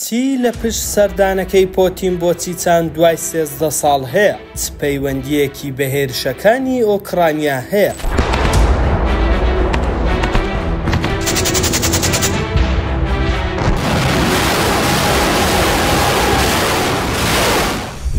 چی لە پشت سەردانەکەی پۆتین بۆ چیچان دوای 13 ساڵ هەیە؟ چ پەیوەندیەکی بە هێرشەکانی ئۆکرانیا هەیە؟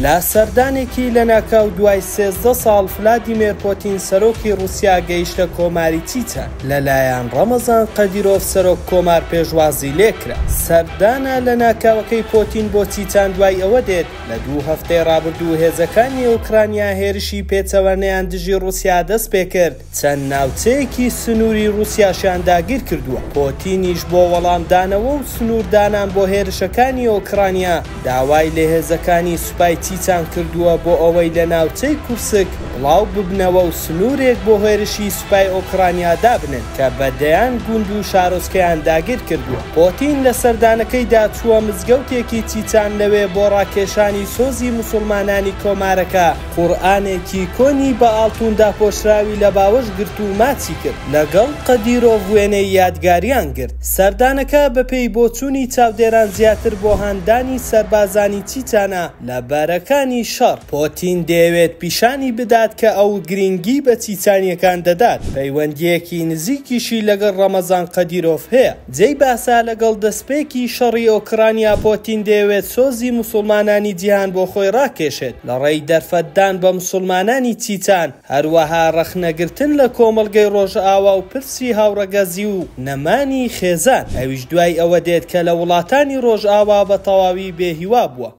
لا سەردانێکی لە ناکاو دوای 13 ساڵ ڤلادیمیر پۆتین سەرۆکی رووسیا گەیشتە کۆماری چیچان لەلایەن ڕەمەزان قەدیرۆڤ سەرۆک کۆمار پێشوازی لێکرا. سەردانە لە ناکاوەکەی پۆتین بۆ چیچان دوای ئەوە دێت لە 2 هەفتەی ڕابردوو هێزەکانی ئوکرانیا هێرشی پێچەوانەیان دژی رووسیا دەست پێکرد، چەند ناوچەیەکی سنووری رووسیاشیان داگیر کردووە. پۆتینیش بۆ وەڵامدانەوە و سنووردانان بۆ هێرشەکانی ئۆکرانیا داوای لە هێزەکانی سوپای چیچان کردووە بۆ ئەوەی لە ناوچەی کورسک بڵاو ببنەوە و سنوورێک بۆ هێرشی سوپای ئۆکرانیا دابنن کە بەدەیان گوند و شارۆچکەیان داگیر کردووە. پۆتین لە سەردانەکەیدا چووە مزگەوتێکی چیچان لەوێ بۆ ڕاکێشانی سۆزی موسڵمانانی کۆمارەکە قورئانێکی کۆنی بە ئاڵتوندا پۆشراوی لە باوەش گرت و ماچی کرد، لەگەڵ قەدیرۆڤ وێنەی یادگاریان گرت. سەردانەکە بەپێی بۆچوونی چاودێران زیاتر بۆ هاندانی سەربازانی چیچانە لە بارەکانی شەڕ. پۆتین دەیەوێت پیشانی بدات کە ئەو گرنگی بە چیچانیەکان دەدات. پەیوەندیەکی نزیکیشی لەگەڵ ڕەمەزان قەدیرۆڤ هەیە. جێی باسا لەگەڵ دەستپێکی شەڕی ئۆکرانیا پۆتین دەیەوێت سۆزی موسڵمانانی جیهان بۆ خۆی ڕاکێشێت لە ڕێی دەرفەتدان بە موسڵمانانی چیچان، هەروەها ڕەخنەگرتن لە کۆمەڵگەی ڕۆژئاوا و پرسی هاوڕەگەزی و نەمانی خێزان. ئەویش دوای ئەوە دێت کە لە وڵاتانی ڕۆژئاوا بە تەواوی بێهیوا بووە.